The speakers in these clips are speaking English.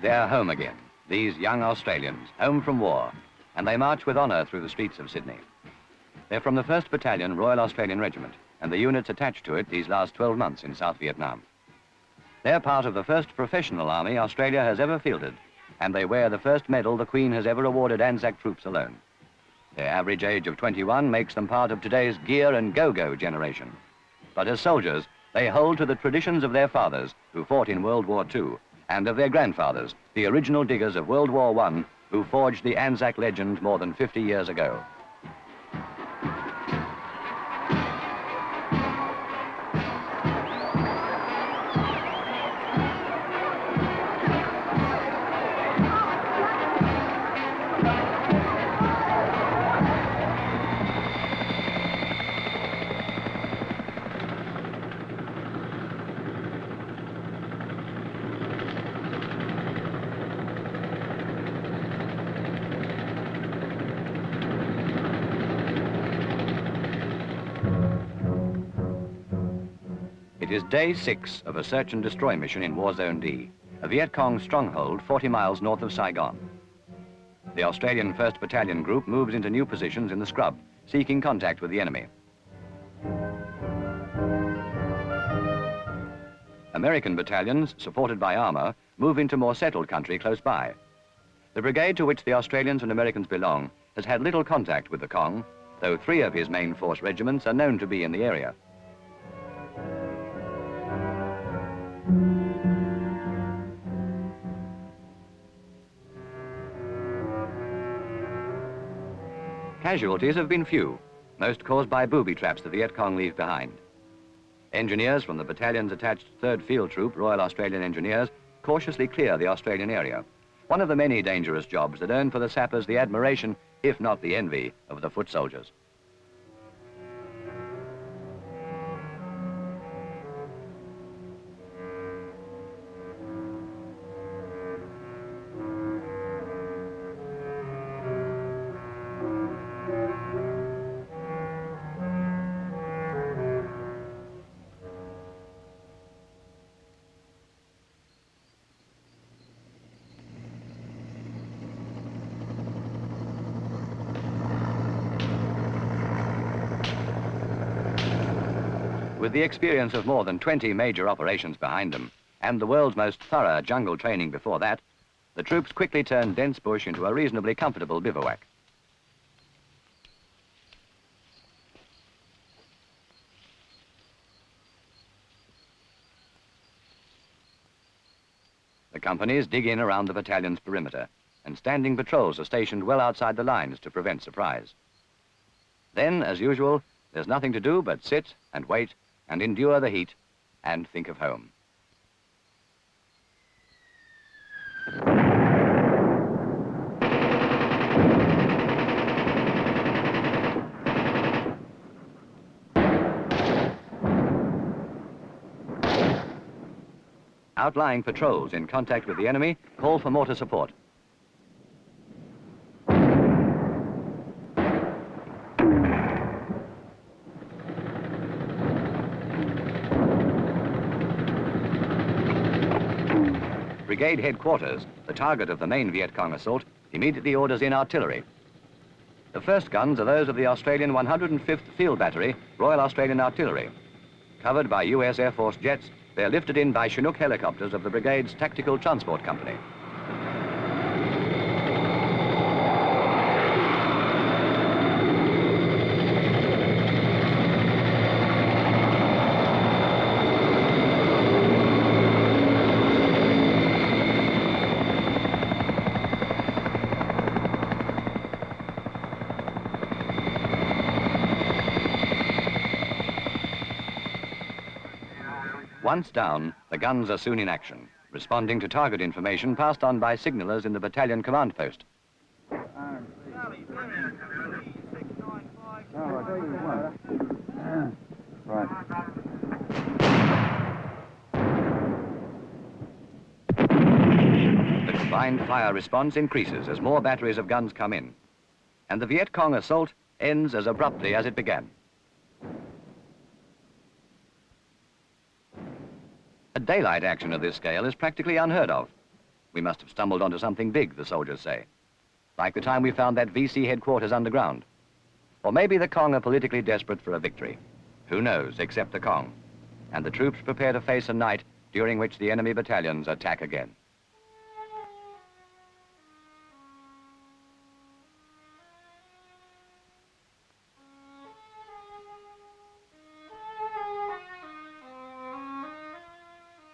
They're home again, these young Australians, home from war, and they march with honour through the streets of Sydney. They're from the 1st Battalion Royal Australian Regiment, and the units attached to it these last 12 months in South Vietnam. They're part of the first professional army Australia has ever fielded, and they wear the first medal the Queen has ever awarded Anzac troops alone. Their average age of 21 makes them part of today's gear and go-go generation. But as soldiers, they hold to the traditions of their fathers who fought in World War II, and of their grandfathers, the original diggers of World War I, who forged the Anzac legend more than 50 years ago. It is day 6 of a search and destroy mission in War Zone D, a Viet Cong stronghold 40 miles north of Saigon. The Australian 1st Battalion Group moves into new positions in the scrub, seeking contact with the enemy. American battalions, supported by armour, move into more settled country close by. The brigade to which the Australians and Americans belong has had little contact with the Cong, though 3 of his main force regiments are known to be in the area. Casualties have been few, most caused by booby traps the Viet Cong leave behind. Engineers from the battalion's attached 3rd Field Troop, Royal Australian Engineers, cautiously clear the Australian area, one of the many dangerous jobs that earn for the sappers the admiration, if not the envy, of the foot soldiers. With the experience of more than 20 major operations behind them, and the world's most thorough jungle training before that, the troops quickly turned dense bush into a reasonably comfortable bivouac. The companies dig in around the battalion's perimeter, and standing patrols are stationed well outside the lines to prevent surprise. Then, as usual, there's nothing to do but sit and wait and endure the heat and think of home. Outlying patrols in contact with the enemy call for mortar support. Brigade headquarters, the target of the main Viet Cong assault, immediately orders in artillery. The first guns are those of the Australian 105th Field Battery, Royal Australian Artillery. Covered by US Air Force jets, they're lifted in by Chinook helicopters of the brigade's Tactical Transport Company. Once down, the guns are soon in action, responding to target information passed on by signallers in the battalion command post. The combined fire response increases as more batteries of guns come in, and the Viet Cong assault ends as abruptly as it began. A daylight action of this scale is practically unheard of. We must have stumbled onto something big, the soldiers say. Like the time we found that VC headquarters underground. Or maybe the Kong are politically desperate for a victory. Who knows, except the Kong. And the troops prepare to face a night during which the enemy battalions attack again.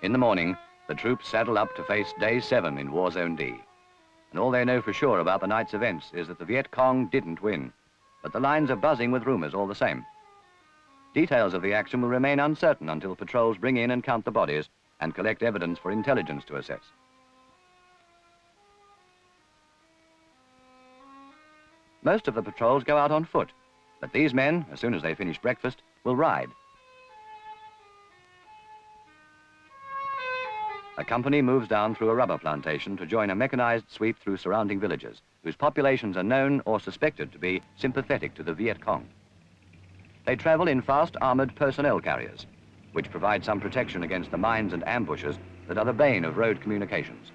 In the morning, the troops saddle up to face Day 7 in War Zone D. And all they know for sure about the night's events is that the Viet Cong didn't win, but the lines are buzzing with rumors all the same. Details of the action will remain uncertain until patrols bring in and count the bodies and collect evidence for intelligence to assess. Most of the patrols go out on foot, but these men, as soon as they finish breakfast, will ride. A company moves down through a rubber plantation to join a mechanized sweep through surrounding villages, whose populations are known or suspected to be sympathetic to the Viet Cong. They travel in fast armored personnel carriers, which provide some protection against the mines and ambushes that are the bane of road communications.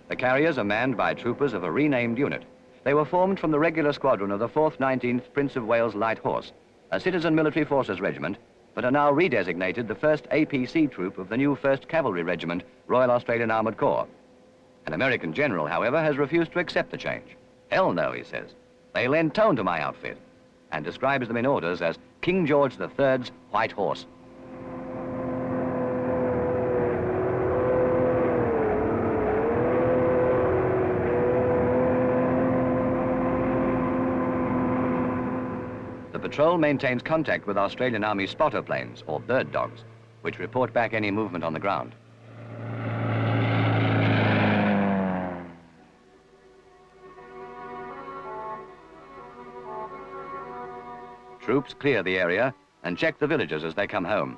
The carriers are manned by troopers of a renamed unit. They were formed from the regular squadron of the 4th 19th Prince of Wales Light Horse, a citizen military forces regiment, but are now redesignated the 1st APC troop of the new 1st Cavalry Regiment, Royal Australian Armoured Corps. An American general, however, has refused to accept the change. Hell no, he says. They lend tone to my outfit, and describes them in orders as King George III's White Horse. The patrol maintains contact with Australian Army spotter planes, or bird dogs, which report back any movement on the ground. Troops clear the area and check the villages as they come home.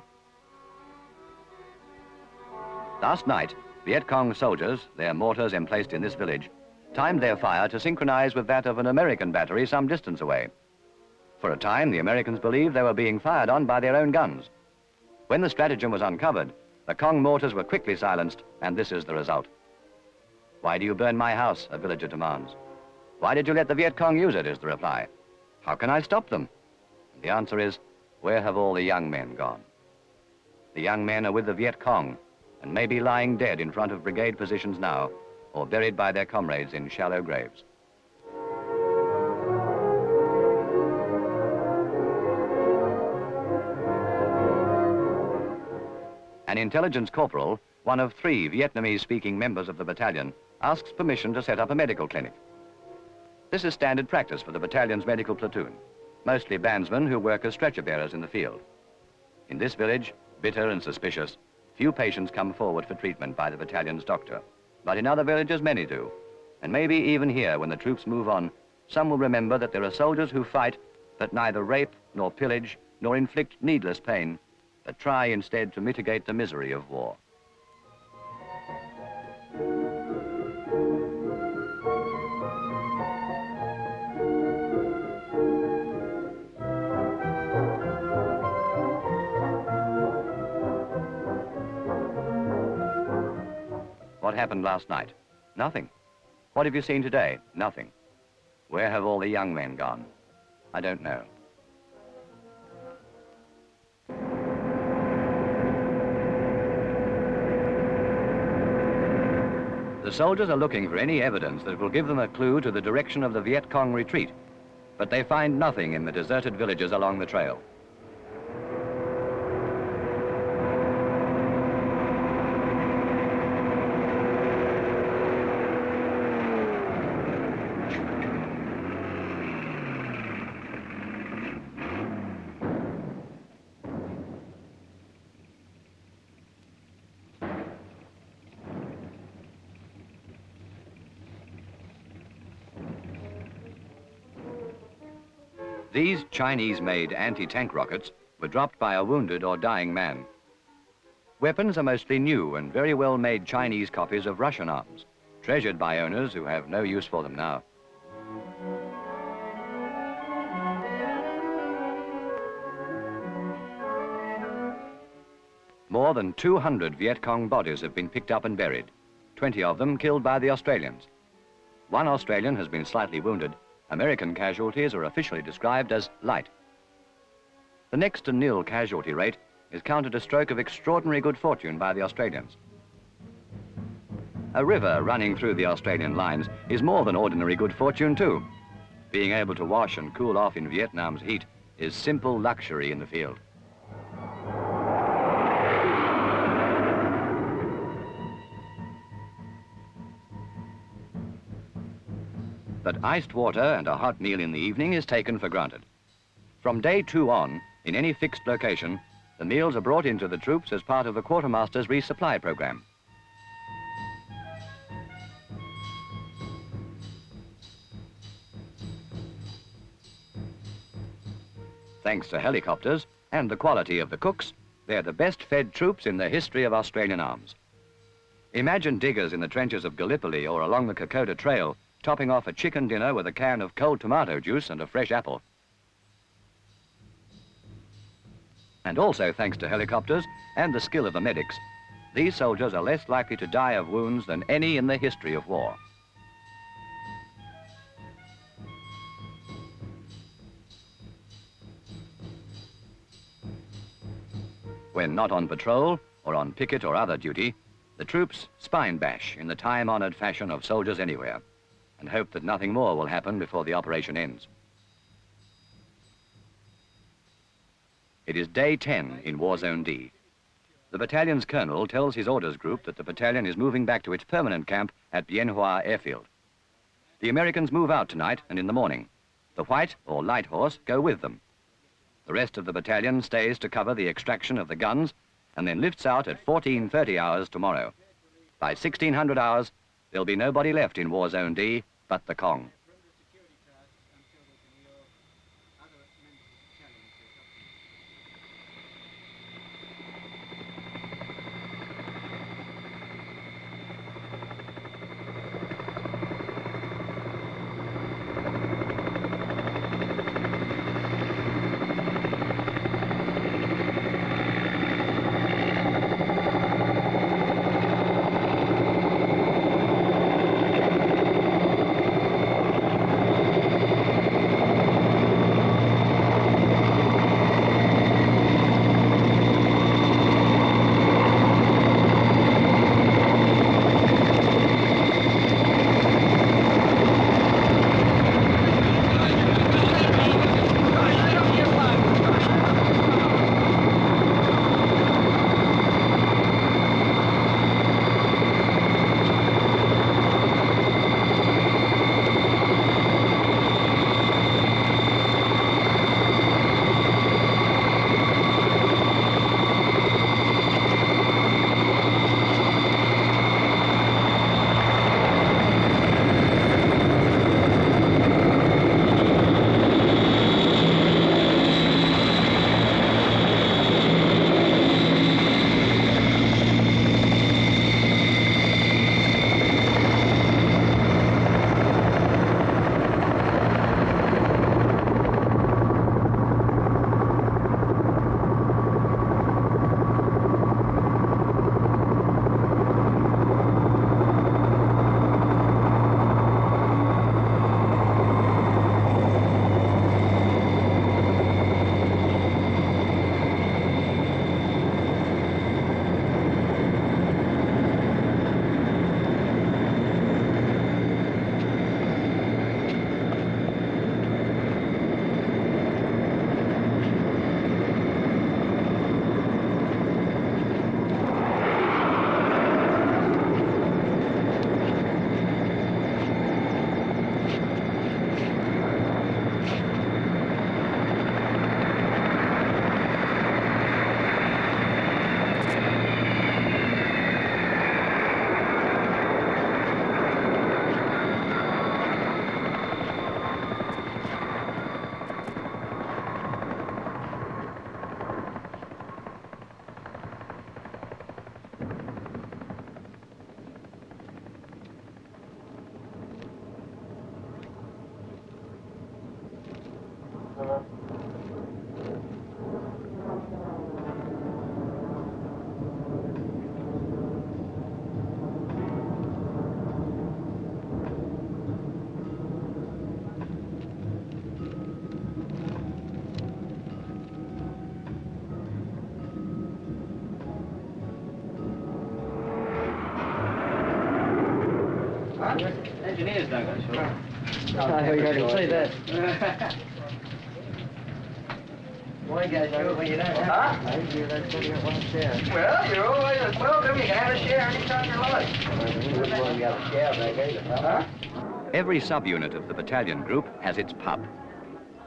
Last night, Viet Cong soldiers, their mortars emplaced in this village, timed their fire to synchronize with that of an American battery some distance away. For a time, the Americans believed they were being fired on by their own guns. When the stratagem was uncovered, the Cong mortars were quickly silenced, and this is the result. "Why do you burn my house?" a villager demands. "Why did you let the Viet Cong use it?" is the reply. "How can I stop them?" And the answer is, where have all the young men gone? The young men are with the Viet Cong, and may be lying dead in front of brigade positions now, or buried by their comrades in shallow graves. An intelligence corporal, one of 3 Vietnamese-speaking members of the battalion, asks permission to set up a medical clinic. This is standard practice for the battalion's medical platoon, mostly bandsmen who work as stretcher bearers in the field. In this village, bitter and suspicious, few patients come forward for treatment by the battalion's doctor, but in other villages many do. And maybe even here, when the troops move on, some will remember that there are soldiers who fight but neither rape nor pillage nor inflict needless pain, but try instead to mitigate the misery of war. What happened last night? Nothing. What have you seen today? Nothing. Where have all the young men gone? I don't know. The soldiers are looking for any evidence that will give them a clue to the direction of the Viet Cong retreat, but they find nothing in the deserted villages along the trail. These Chinese-made anti-tank rockets were dropped by a wounded or dying man. Weapons are mostly new and very well-made Chinese copies of Russian arms, treasured by owners who have no use for them now. More than 200 Viet Cong bodies have been picked up and buried, 20 of them killed by the Australians. One Australian has been slightly wounded. American casualties are officially described as light. The next to nil casualty rate is counted a stroke of extraordinary good fortune by the Australians. A river running through the Australian lines is more than ordinary good fortune too. Being able to wash and cool off in Vietnam's heat is simple luxury in the field. But iced water and a hot meal in the evening is taken for granted. From day 2 on, in any fixed location, the meals are brought into the troops as part of the quartermaster's resupply program. Thanks to helicopters and the quality of the cooks, they're the best fed troops in the history of Australian arms. Imagine diggers in the trenches of Gallipoli or along the Kokoda Trail topping off a chicken dinner with a can of cold tomato juice and a fresh apple. And also thanks to helicopters and the skill of the medics, these soldiers are less likely to die of wounds than any in the history of war. When not on patrol or on picket or other duty, the troops spine bash in the time-honored fashion of soldiers anywhere and hope that nothing more will happen before the operation ends. It is day 10 in War Zone D. The battalion's colonel tells his orders group that the battalion is moving back to its permanent camp at Bien Hoa Airfield. The Americans move out tonight and in the morning. The White or Light Horse go with them. The rest of the battalion stays to cover the extraction of the guns and then lifts out at 14:30 hours tomorrow. By 1600 hours, there'll be nobody left in War Zone D but the Cong. engineers don't go to school. Oh, you already see that. Why you go to when you don't have Huh? Maybe that's what you want to share. Well, you're always welcome. You can have a share anytime you like. We wouldn't want to have a share back either, huh? Every subunit of the battalion group has its pub.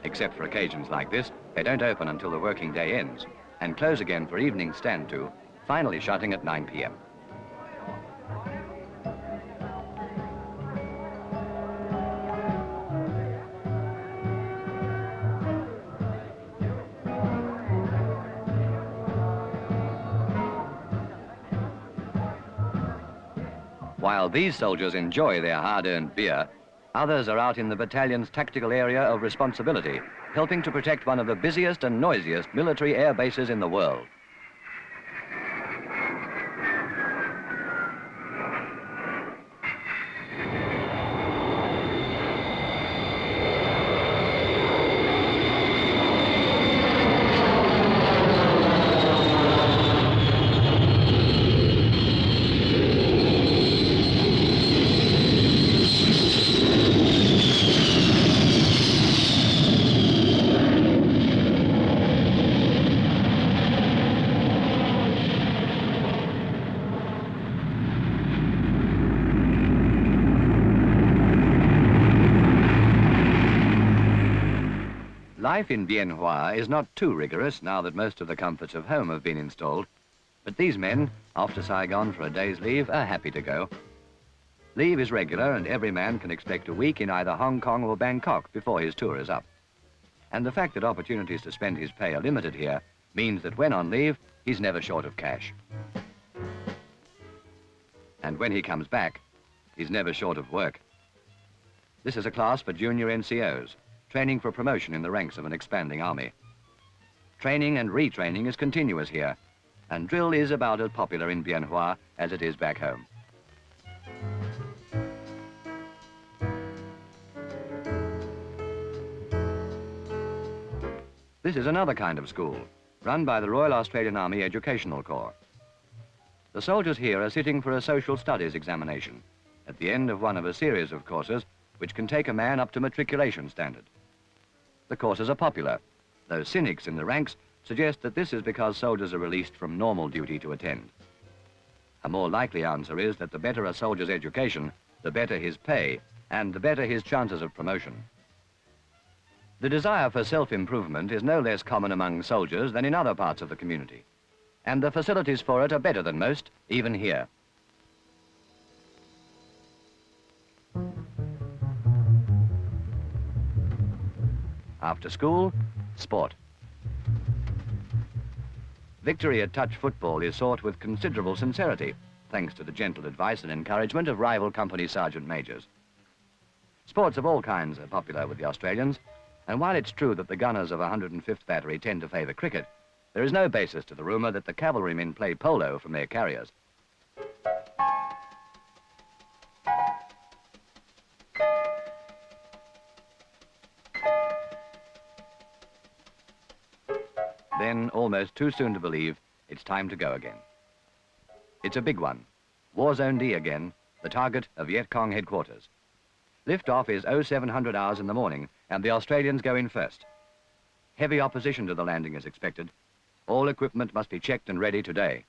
Except for occasions like this, they don't open until the working day ends and close again for evening stand to, finally shutting at 9 p.m. While these soldiers enjoy their hard-earned beer, others are out in the battalion's tactical area of responsibility, helping to protect one of the busiest and noisiest military air bases in the world. Life in Bien Hoa is not too rigorous now that most of the comforts of home have been installed, but these men, off to Saigon for a day's leave, are happy to go. Leave is regular and every man can expect a week in either Hong Kong or Bangkok before his tour is up. And the fact that opportunities to spend his pay are limited here means that when on leave, he's never short of cash. And when he comes back, he's never short of work. This is a class for junior NCOs, training for promotion in the ranks of an expanding army. Training and retraining is continuous here, and drill is about as popular in Bien Hoa as it is back home. This is another kind of school, run by the Royal Australian Army Educational Corps. The soldiers here are sitting for a social studies examination, at the end of one of a series of courses which can take a man up to matriculation standard. The courses are popular, though cynics in the ranks suggest that this is because soldiers are released from normal duty to attend. A more likely answer is that the better a soldier's education, the better his pay, and the better his chances of promotion. The desire for self-improvement is no less common among soldiers than in other parts of the community, and the facilities for it are better than most, even here. After school, sport. Victory at touch football is sought with considerable sincerity, thanks to the gentle advice and encouragement of rival company sergeant majors. Sports of all kinds are popular with the Australians, and while it's true that the gunners of 105th Battery tend to favour cricket, there is no basis to the rumour that the cavalrymen play polo from their carriers. Then, almost too soon to believe, it's time to go again. It's a big one. War Zone D again, the target of Viet Cong headquarters. Lift-off is 0700 hours in the morning, and the Australians go in first. Heavy opposition to the landing is expected. All equipment must be checked and ready today.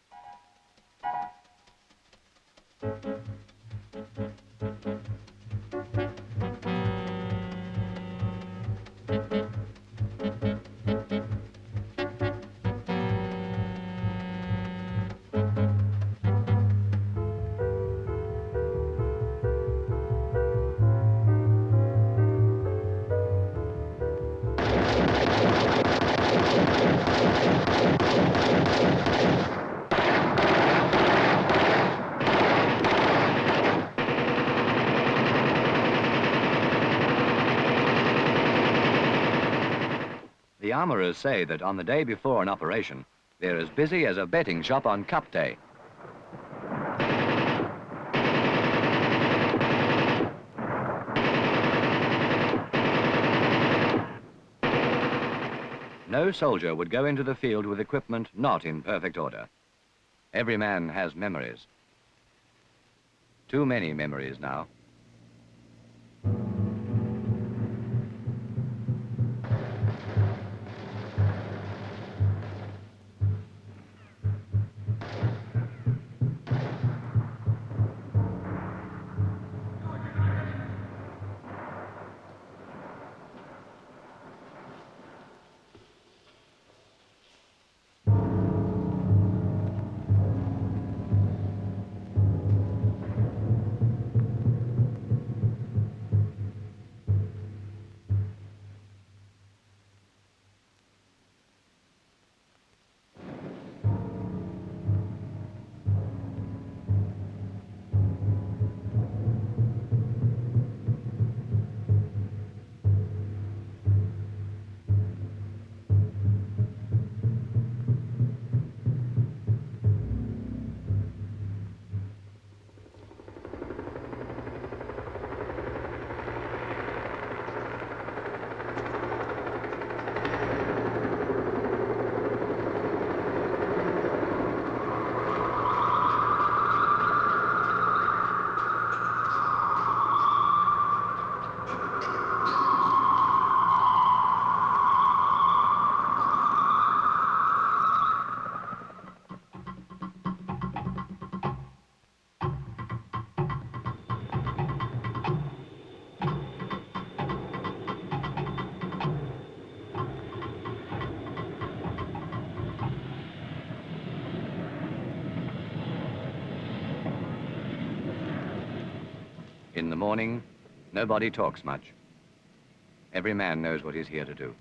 The armourers say that on the day before an operation, they're as busy as a betting shop on Cup Day. No soldier would go into the field with equipment not in perfect order. Every man has memories. Too many memories now. In the morning, nobody talks much. Every man knows what he's here to do.